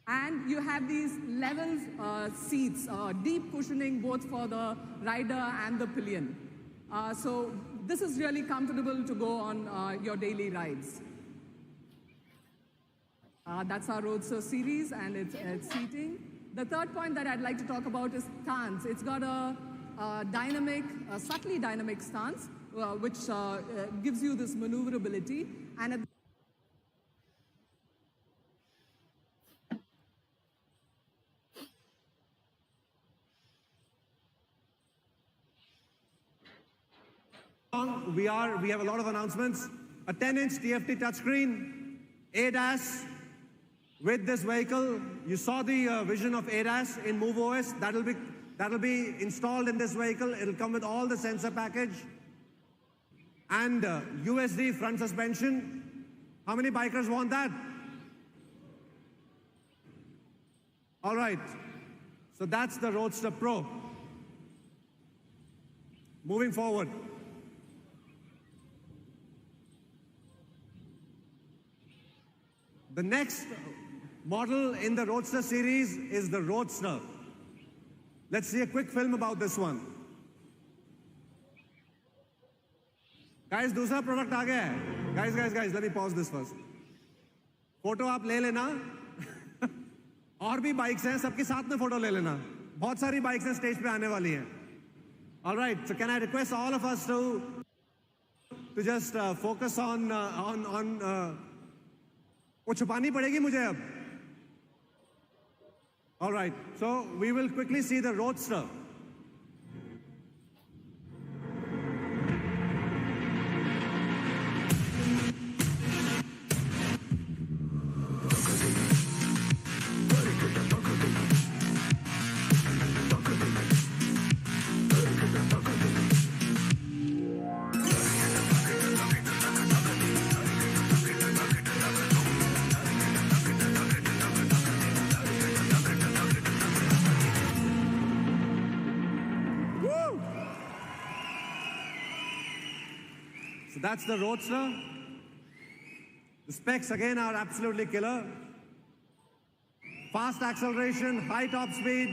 And you have these level seats, deep cushioning both for the rider and the pillion. So this is really comfortable to go on your daily rides. That's our Roadster series and its seating. The third point that I'd like to talk about is stance. It's got a dynamic, subtly dynamic stance, which gives you this maneuverability. And at we have a lot of announcements. A 10-inch TFT touchscreen, ADAS. With this vehicle, you saw the vision of ADAS in MoveOS. That'll be installed in this vehicle. It'll come with all the sensor package and USD front suspension. How many bikers want that? All right. So that's the Roadster Pro. Moving forward. The next model in the Roadster series is the Roadster. Let's see a quick film about this one. Guys, दूसरा product आ गया है. Guys, let me pause this first. Photo आप ले लेना. और भी bikes हैं, सबके साथ में photo ले लेना. बहुत सारी bikes हैं stage पे आने वाली हैं. All right, so can I request all of us to just focus on वो छुपानी पड़ेगी मुझे अब. All right, so we will quickly see the Roadster. So that's the Roadster. The specs again are absolutely killer. Fast acceleration, high top speed,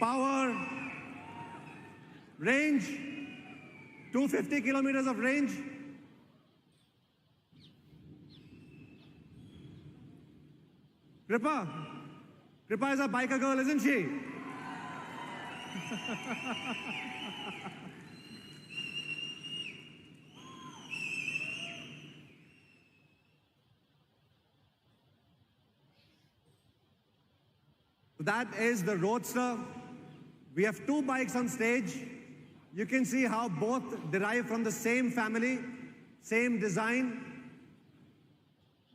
power, range, 250 kilometers of range. Kripa is a biker girl, isn't she? That is the Roadster. We have two bikes on stage. You can see how both derive from the same family, same design,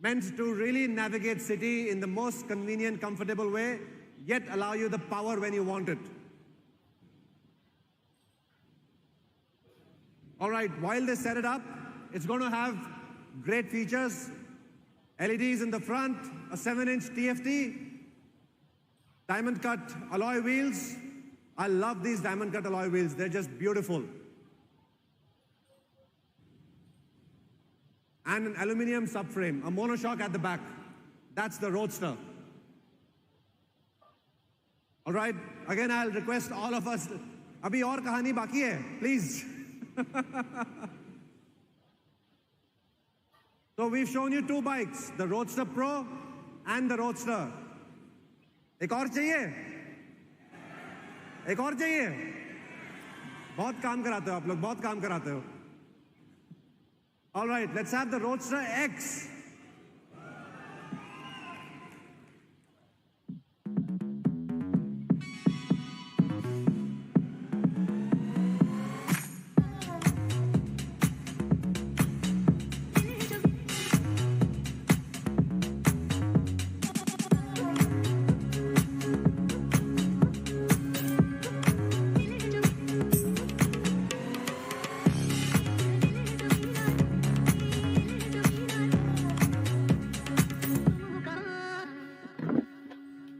meant to really navigate city in the most convenient, comfortable way, yet allow you the power when you want it. All right, while they set it up, it's going to have great features. LEDs in the front, a 7-inch TFT, diamond cut alloy wheels. I love these diamond cut alloy wheels. They're just beautiful. And an aluminum subframe, a monoshock at the back. That's the Roadster. All right, again, I'll request all of us, abhi aur kahani baki hai, please. So we've shown you two bikes, the Roadster Pro and the Roadster. एक और चाहिए? एक और चाहिए? बहुत काम कराते हो आप लोग, बहुत काम कराते हो. All right, let's have the Roadster X.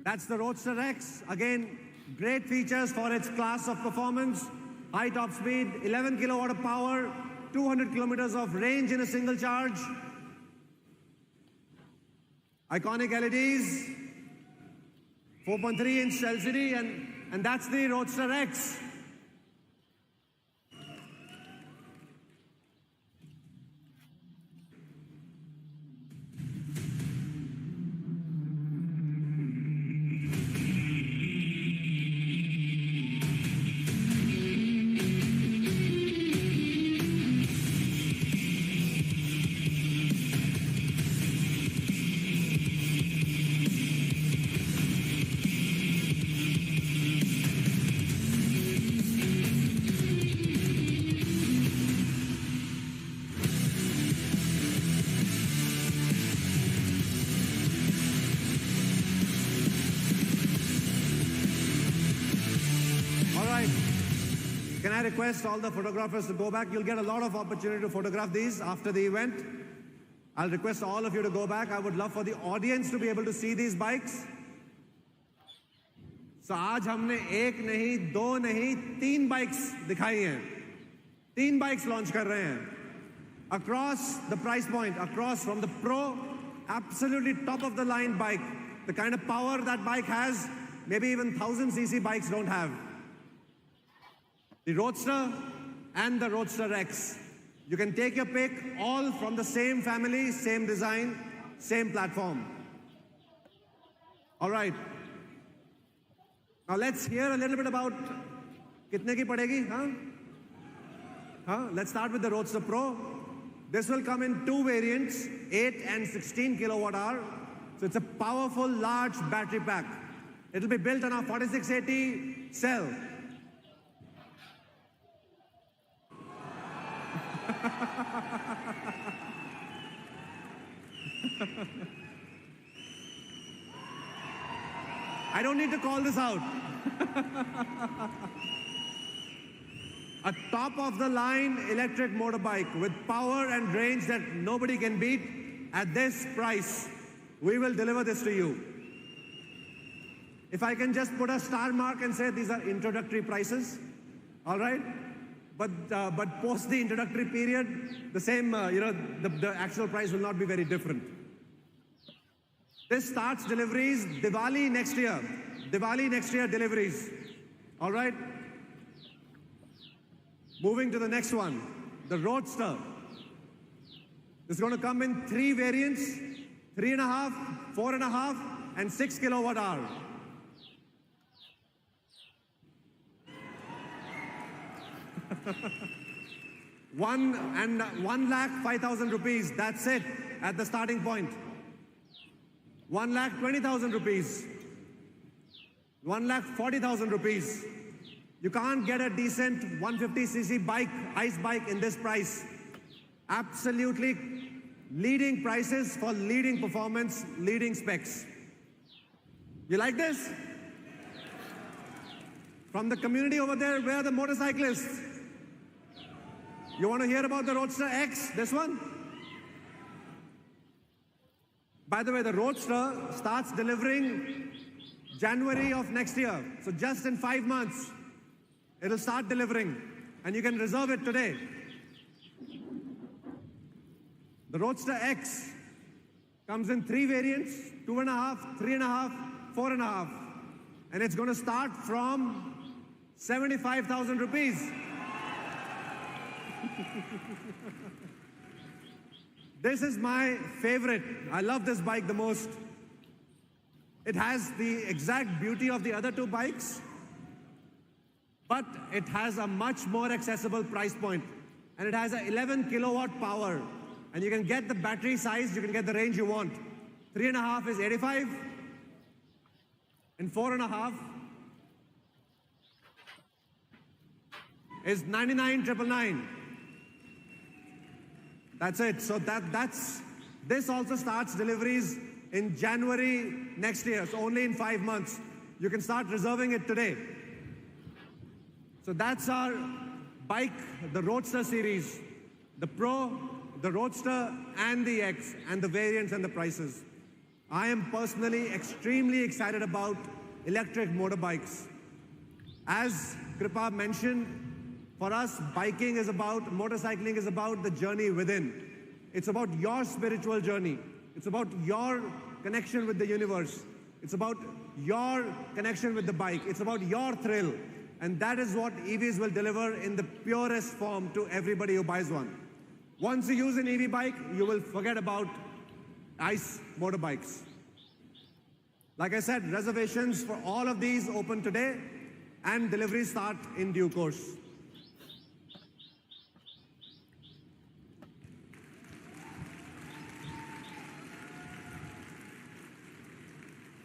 That's the Roadster X. Again, great features for its class of performance. High top speed, 11 kilowatt of power, 200 kilometers of range in a single charge. Iconic LEDs, 4.3-inch LCD, and that's the Roadster X. Can I request all the photographers to go back? You'll get a lot of opportunity to photograph these after the event. I'll request all of you to go back. I would love for the audience to be able to see these bikes. So आज हमने एक नहीं, दो नहीं, तीन bikes दिखाई हैं. तीन bikes launch कर रहे हैं. Across the price point, across from the Pro, absolutely top of the line bike. The kind of power that bike has, maybe even 1000cc bikes don't have. The Roadster and the Roadster X. You can take your pick, all from the same family, same design, same platform. All right. Now let's hear a little bit about kitne ki padegi, huh? Let's start with the Roadster Pro. This will come in two variants, 8 and 16 kilowatt hour. So it's a powerful, large battery pack. It'll be built on a 4680 cell. I don't need to call this out. A top-of-the-line electric motorbike with power and range that nobody can beat at this price. We will deliver this to you. If I can just put a star mark and say these are introductory prices, all right? But post the introductory period, the same, the actual price will not be very different. This starts deliveries Diwali next year. Diwali next year deliveries. All right? Moving to the next one, the Roadster. This is going to come in three variants, 3.5, 4.5, and 6 kilowatt hour. One lakh 5,000 rupees, that's it, at the starting point. 1,20,000 rupees. 1,40,000 rupees. You can't get a decent 150cc bike, ICE bike in this price. Absolutely leading prices for leading performance, leading specs. You like this? From the community over there, where are the motorcyclists? You want to hear about the Roadster X, this one? By the way, the Roadster starts delivering January of next year. So just in 5 months, it'll start delivering. And you can reserve it today. The Roadster X comes in three variants, 2.5, 3.5, 4.5. And it's going to start from 75,000 rupees. This is my favorite. I love this bike the most. It has the exact beauty of the other two bikes, but it has a much more accessible price point. And it has an 11 kilowatt power. And you can get the battery size, you can get the range you want. 3.5 is 85, and 4.5 is 99,999. That's it. So this also starts deliveries in January next year, so only in 5 months. You can start reserving it today. So that's our bike, the Roadster series, the Pro, the Roadster, and the X, and the variants and the prices. I am personally extremely excited about electric motorbikes. As Kripa mentioned, for us, biking is about, motorcycling is about the journey within. It's about your spiritual journey. It's about your connection with the universe. It's about your connection with the bike. It's about your thrill. And that is what EVs will deliver in the purest form to everybody who buys one. Once you use an EV bike, you will forget about ICE motorbikes. Like I said, reservations for all of these open today and deliveries start in due course.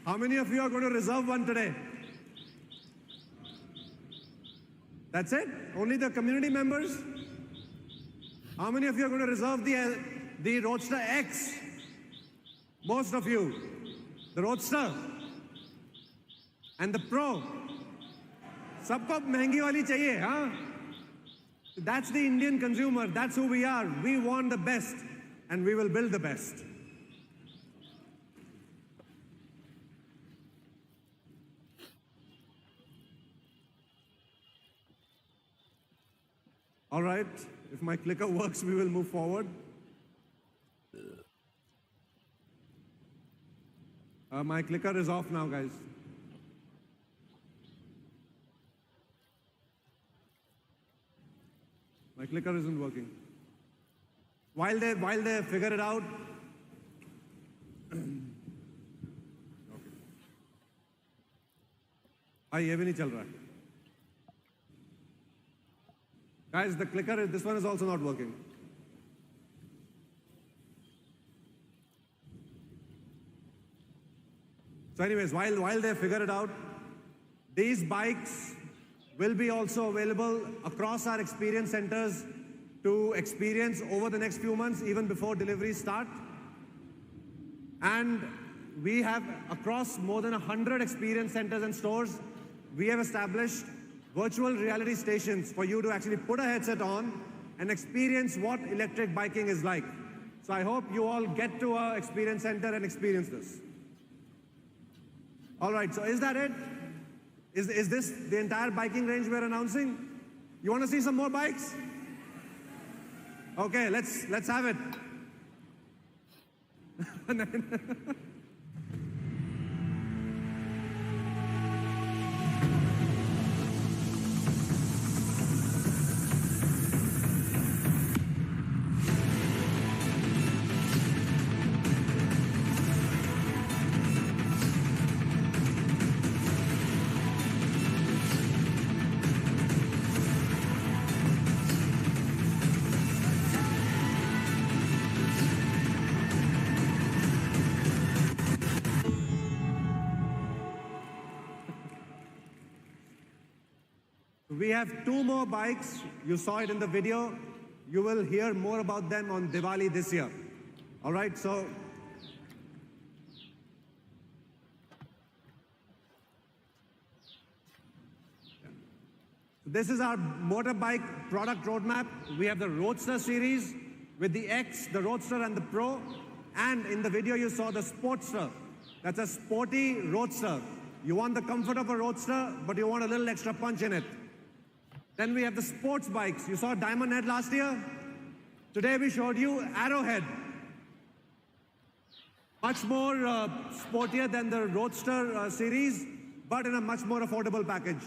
How many of you are going to reserve one today? That's it? Only the community members? How many of you are going to reserve the Roadster X? Most of you. The Roadster. And the Pro. Sabko महंगी वाली चाहिए, huh? That's the Indian consumer. That's who we are. We want the best. And we will build the best. All right, if my clicker works, we will move forward. My clicker is off now, guys. My clicker isn't working. While they figure it out. Okay. ये भी नहीं चल रहा है. Guys, the clicker, this one is also not working. So anyways, while they figure it out, these bikes will be also available across our experience centers to experience over the next few months, even before deliveries start. And we have, across more than 100 experience centers and stores, we have established virtual reality stations for you to actually put a headset on and experience what electric biking is like. So I hope you all get to our experience center and experience this. All right, so is that it? Is this the entire biking range we're announcing? You want to see some more bikes? Okay, let's have it. We have 2 more bikes. You saw it in the video. You will hear more about them on Diwali this year. All right, so this is our motorbike product roadmap. We have the Roadster series with the X, the Roadster and the Pro. And in the video you saw the Sportster. That's a sporty Roadster. You want the comfort of a Roadster, but you want a little extra punch in it. Then we have the sports bikes. You saw Diamond Head last year? Today we showed you Arrowhead. Much more sportier than the Roadster series, but in a much more affordable package.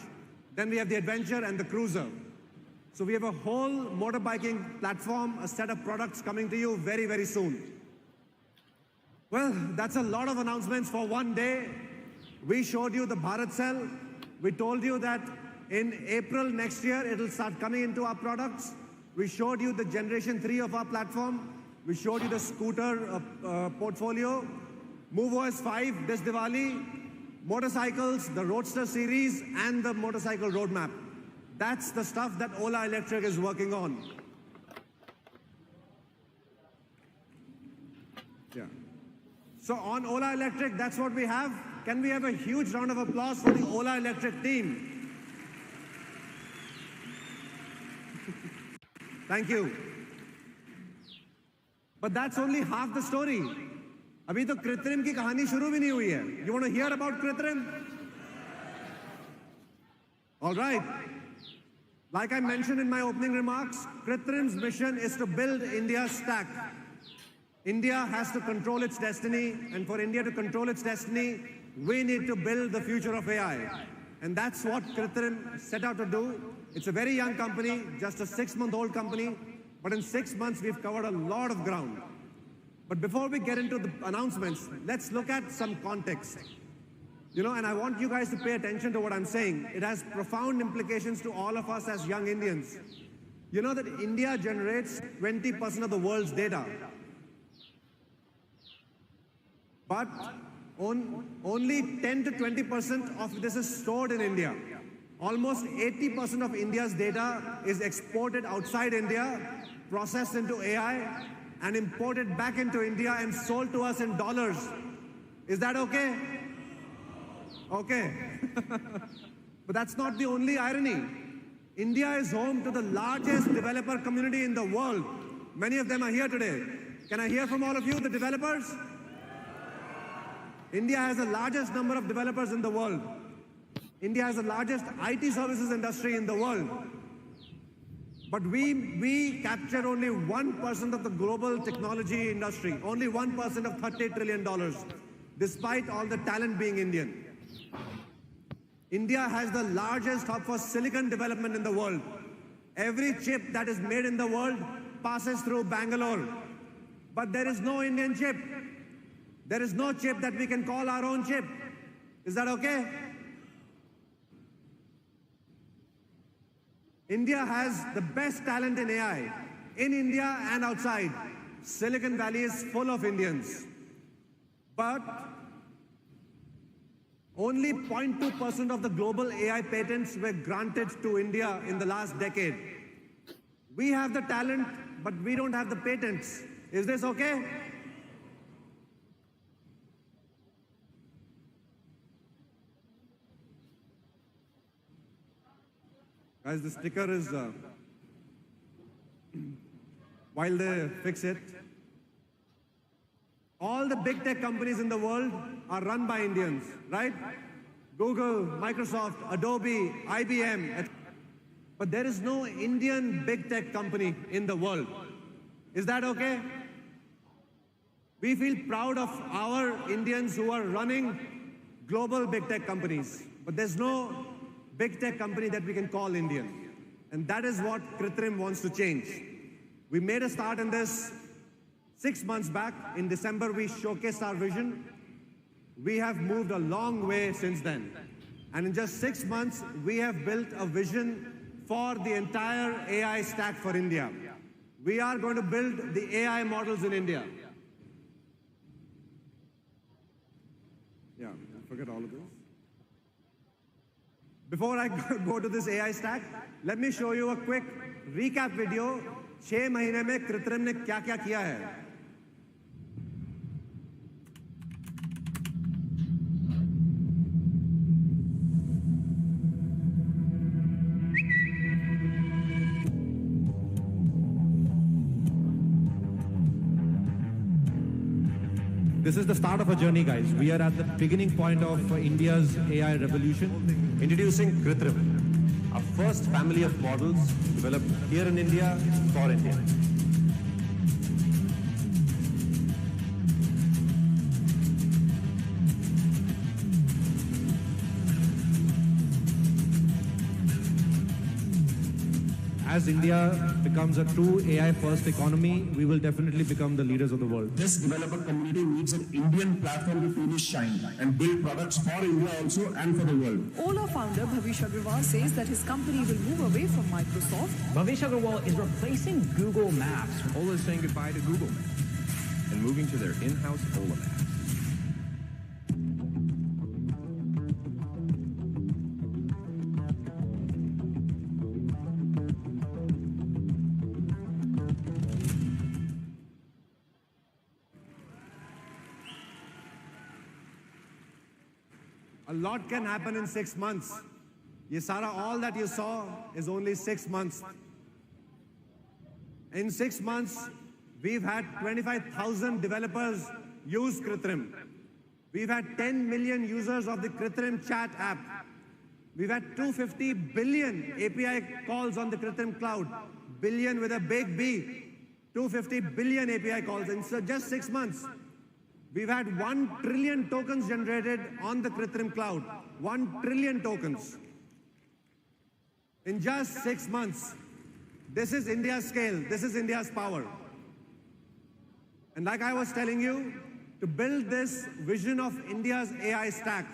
Then we have the Adventure and the Cruiser. So we have a whole motorbiking platform, a set of products coming to you very, very soon. Well, that's a lot of announcements for one day. We showed you the Bharat Cell. We told you that in April next year, it'll start coming into our products. We showed you the Generation 3 of our platform. We showed you the scooter portfolio. MoveOS 5 this Diwali. Motorcycles, the Roadster series, and the motorcycle roadmap. That's the stuff that Ola Electric is working on. Yeah. So on Ola Electric, that's what we have. Can we have a huge round of applause for the Ola Electric team? Thank you. But that's only half the story. अभी तो कृत्रिम की कहानी शुरू भी नहीं हुई है. You want to hear about कृत्रिम? All right. Like I mentioned in my opening remarks, Kritrim's mission is to build India's stack. India has to control its destiny, and for India to control its destiny, We need to build the future of AI. And that's what Kritrim set out to do. It's a very young company, just a 6-month-old company, but in 6 months we've covered a lot of ground. But before we get into the announcements, let's look at some context. And I want you guys to pay attention to what I'm saying. It has profound implications to all of us as young Indians. You know that India generates 20% of the world's data. But only 10 to 20% of this is stored in India. Almost 80% of India's data is exported outside India, processed into AI, and imported back into India and sold to us in dollars. Is that okay? Okay. But that's not the only irony. India is home to the largest developer community in the world. Many of them are here today. Can I hear from all of you, the developers? India has the largest number of developers in the world. India has the largest IT services industry in the world. But we capture only 1% of the global technology industry, only 1% of $30 trillion, despite all the talent being Indian. India has the largest hub for silicon development in the world. Every chip that is made in the world passes through Bangalore. But there is no Indian chip. There is no chip that we can call our own chip. Is that okay? India has the best talent in AI, in India and outside. Silicon Valley is full of Indians. But only 0.2% of the global AI patents were granted to India in the last decade. We have the talent, but we don't have the patents. Is this okay? Guys, the sticker is, while they fix it, all the big tech companies in the world are run by Indians, right? Google, Microsoft, Adobe, IBM. But there is no Indian big tech company in the world. Is that okay? We feel proud of our Indians who are running global big tech companies. But there's no big tech company that we can call Indian. And that is what Kritrim wants to change. We made a start in this 6 months back. In December, we showcased our vision. We have moved a long way since then. And in just 6 months, we have built a vision for the entire AI stack for India. We are going to build the AI models in India. Yeah, forget all of this. Before I go to this AI stack, let me show you a quick recap video. 6 महीने में कृत्रिम ने क्या-क्या किया है. This is the start of a journey, guys. We are at the beginning point of India's AI revolution. Introducing Kritrim, our first family of models developed here in India for India. As India becomes a true AI-first economy, we will definitely become the leaders of the world. This developer community needs an Indian platform to truly shine and build products for India also and for the world. Ola founder Bhavish Agrawal says that his company will move away from Microsoft. Bhavish Agrawal is replacing Google Maps. Ola is saying goodbye to Google Maps and moving to their in-house Ola Maps. A lot can happen in 6 months. Yesara, all that you saw is only 6 months. In 6 months, we've had 25,000 developers use Kritrim. We've had 10 million users of the Kritrim chat app. We've had 250 billion API calls on the Kritrim cloud. Billion with a big B. 250 billion API calls in just 6 months. We've had 1 trillion tokens generated on the Kritrim cloud. 1 trillion tokens. In just 6 months. This is India's scale. This is India's power. And like I was telling you, to build this vision of India's AI stack,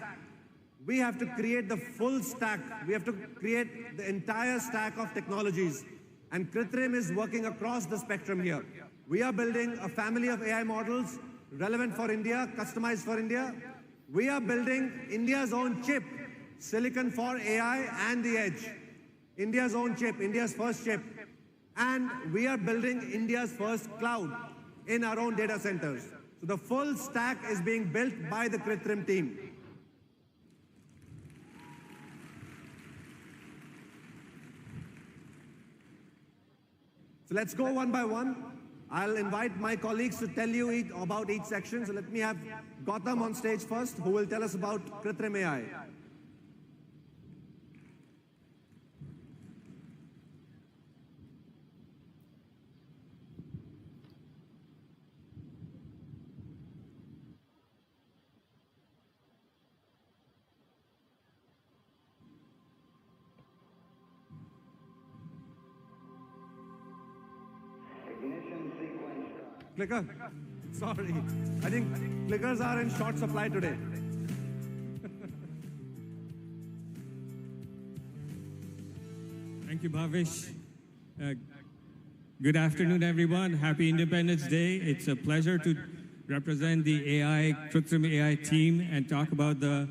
we have to create the full stack. We have to create the entire stack of technologies. And Kritrim is working across the spectrum here. We are building a family of AI models relevant for India, customized for India. We are building India's own chip, silicon for AI and the edge. India's own chip, India's first chip. And we are building India's first cloud in our own data centers. So the full stack is being built by the Kritrim team. So let's go one by one. I'll invite my colleagues to tell you about each section. So let me have Gautam on stage first, who will tell us about Kritrim AI. Clicker? Sorry. I think clickers are in short supply today. Thank you, Bhavish. Good afternoon, everyone. Happy Independence Day. It's a pleasure to represent the Kritrim AI team and talk about the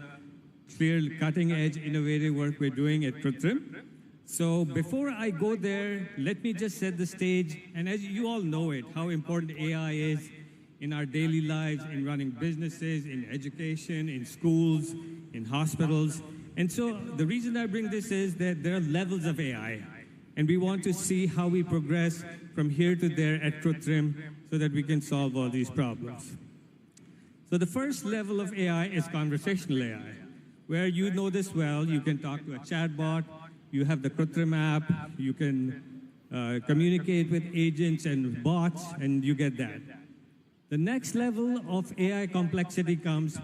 clear cutting-edge innovative work we're doing at Kritrim. So before I go there, let me just set the stage. And as you all know it, how important AI is in our daily lives, in running businesses, in education, in schools, in hospitals. And so the reason I bring this is that there are levels of AI. And we want to see how we progress from here to there at Kritrim so that we can solve all these problems. So the first level of AI is conversational AI, where you know this well. You can talk to a chatbot. You have the Kritrim app, you can communicate with agents and bots, and you get that. The next level of AI complexity comes,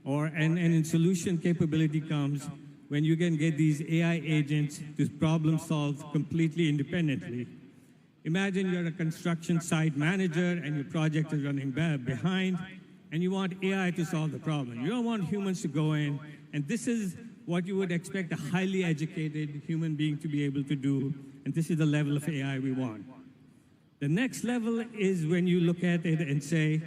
and in solution capability comes, when you can get these AI agents to problem solve completely independently. Imagine you're a construction site manager and your project is running behind, and you want AI to solve the problem. You don't want humans to go in, and this is what you would expect a highly educated human being to be able to do, and this is the level of AI we want. The next level is when you look at it and say,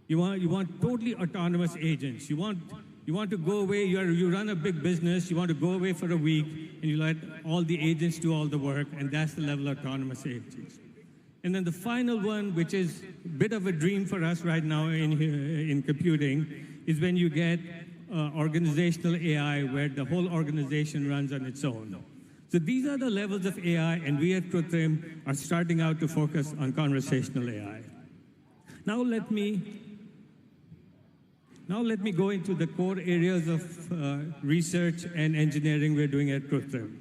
you want totally autonomous agents. You want to go away, you run a big business, you want to go away for a week, and you let all the agents do all the work, and that's the level of autonomous agents. And then the final one, which is a bit of a dream for us right now in computing, is when you get organizational AI, where the whole organization runs on its own. So these are the levels of AI, and we at Kritrim are starting out to focus on conversational AI. Now let me go into the core areas of research and engineering we're doing at Kritrim.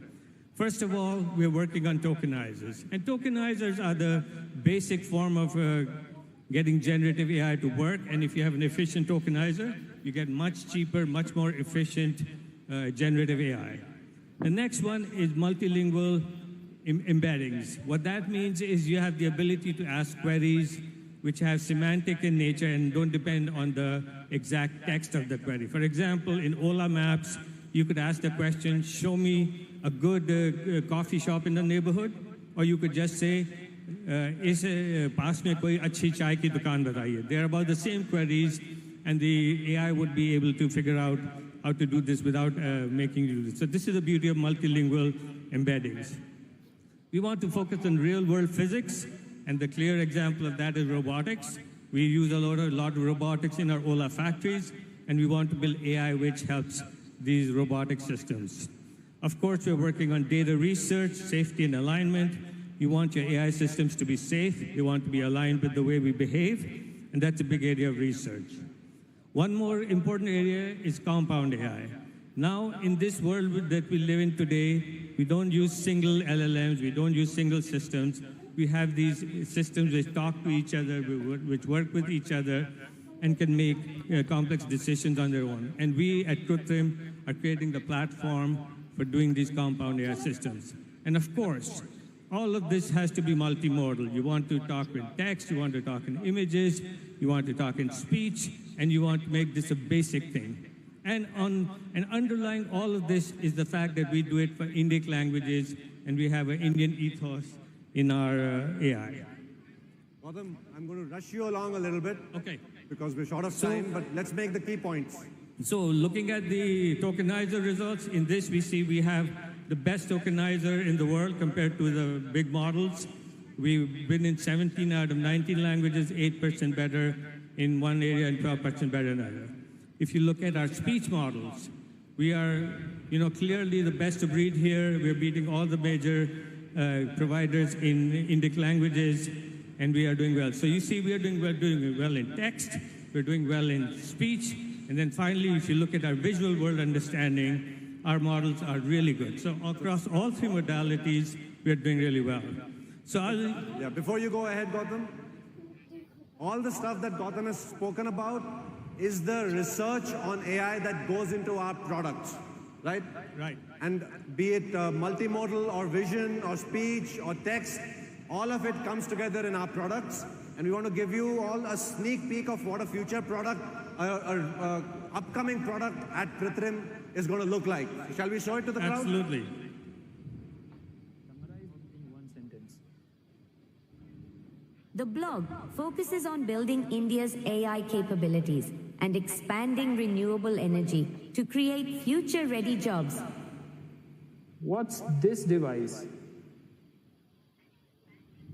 First of all, we're working on tokenizers. And tokenizers are the basic form of getting generative AI to work. And if you have an efficient tokenizer, you get much cheaper, much more efficient generative AI. The next one is multilingual embeddings. What that means is you have the ability to ask queries which have semantic in nature and don't depend on the exact text of the query. For example, in Ola Maps, you could ask the question, show me a good coffee shop in the neighborhood, or you could just say, is paas mein koi achhi chai ki dukaan bataiye. They're about the same queries, and the AI would be able to figure out how to do this without making you do this. So this is the beauty of multilingual embeddings. We want to focus on real-world physics, and the clear example of that is robotics. We use a lot of robotics in our Ola factories, and we want to build AI which helps these robotic systems. Of course, we're working on data research, safety and alignment. You want your AI systems to be safe. You want to be aligned with the way we behave, and that's a big area of research. One more important area is compound AI. Now, in this world that we live in today, we don't use single LLMs, we don't use single systems. We have these systems which talk to each other, which work with each other, and can make complex decisions on their own. And we at Krutrim are creating the platform for doing these compound AI systems. And of course, all of this has to be multimodal. You want to talk in text, you want to talk in images, you want to talk in speech, and you want to make this a basic thing. And underlying all of this is the fact that we do it for Indic languages, and we have an Indian ethos in our AI. Gautam, I'm going to rush you along a little bit. Okay. Because we're short of time, but let's make the key points. So looking at the tokenizer results, in this we see we have the best tokenizer in the world compared to the big models. We've been in 17 out of 19 languages, 8% better in one area and 12% better in another. If you look at our speech models, we are clearly the best of breed here. We're beating all the major providers in Indic languages, and we are doing well. So you see we're doing well in text, we're doing well in speech, and then finally, if you look at our visual world understanding, our models are really good. So across all three modalities, we're doing really well. So before you go ahead, Gautam, all the stuff that Gautam has spoken about is the research on AI that goes into our products, right? Right. And be it multimodal or vision or speech or text, all of it comes together in our products. And we want to give you all a sneak peek of what a future product, upcoming product at Krutrim is going to look like. Shall we show it to the crowd? Absolutely. The blog focuses on building India's AI capabilities and expanding renewable energy to create future-ready jobs. What's this device?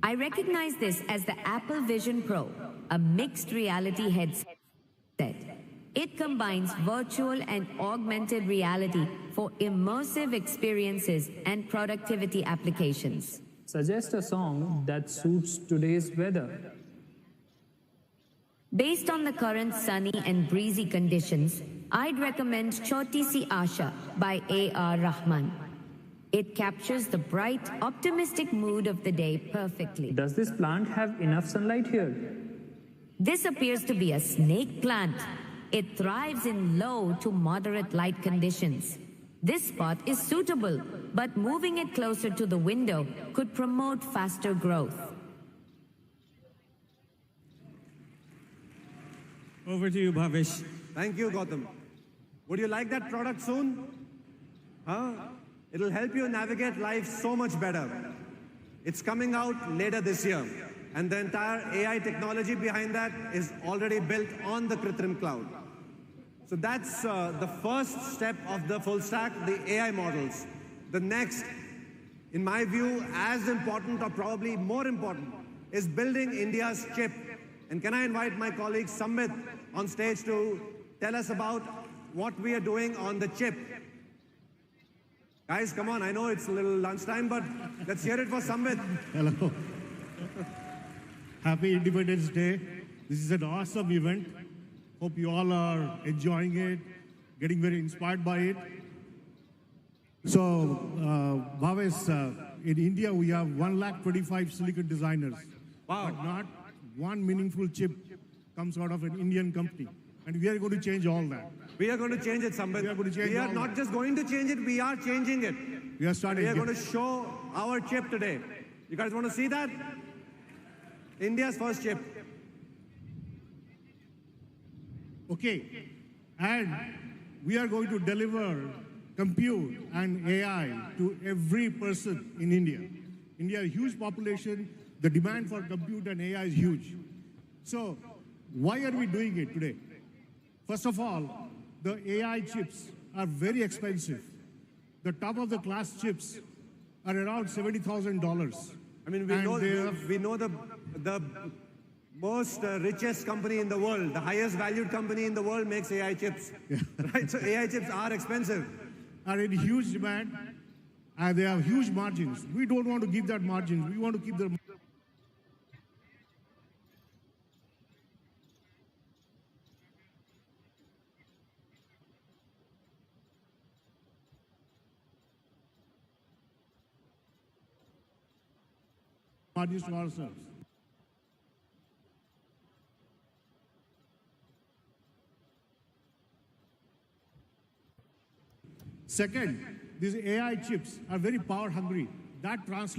I recognize this as the Apple Vision Pro, a mixed reality headset. It combines virtual and augmented reality for immersive experiences and productivity applications. Suggest a song that suits today's weather. Based on the current sunny and breezy conditions, I'd recommend Choti Si Asha by A.R. Rahman. It captures the bright, optimistic mood of the day perfectly. Does this plant have enough sunlight here? This appears to be a snake plant. It thrives in low to moderate light conditions. This spot is suitable, but moving it closer to the window could promote faster growth. Over to you, Bhavesh. Thank you, Gautam. Would you like that product soon? Huh? It'll help you navigate life so much better. It's coming out later this year. And the entire AI technology behind that is already built on the Krutrim cloud. So that's the first step of the full stack, the AI models. The next, in my view, as important or probably more important, is building India's chip. And can I invite my colleague Samit on stage to tell us about what we are doing on the chip? Guys, come on, I know it's a little lunchtime, but let's hear it for Samit. Hello. Happy Independence Day. This is an awesome event. Hope you all are enjoying it, getting very inspired by it. So, Bhavesh, in India, we have 125,000 silicon designers. Wow. But not one meaningful chip comes out of an Indian company. And we are going to change all that. We are going to change it, Samit. We are going to change We are all not that. just going to change it, we are changing it. We are starting. We are going to show our chip today. You guys want to see that? India's first chip. Okay. And we are going to deliver compute and AI to every person in India. India, a huge population. The demand for compute and AI is huge. So why are we doing it today? First of all, the AI chips are very expensive. The top of the class chips are around $70,000. I mean, we know the most richest company in the world, the highest valued company in the world makes AI chips. Right? So AI chips are expensive. Are in huge demand, and they have huge margins. We don't want to give that margins. We want to keep the margins to ourselves. Second, these AI chips are very power hungry. That translates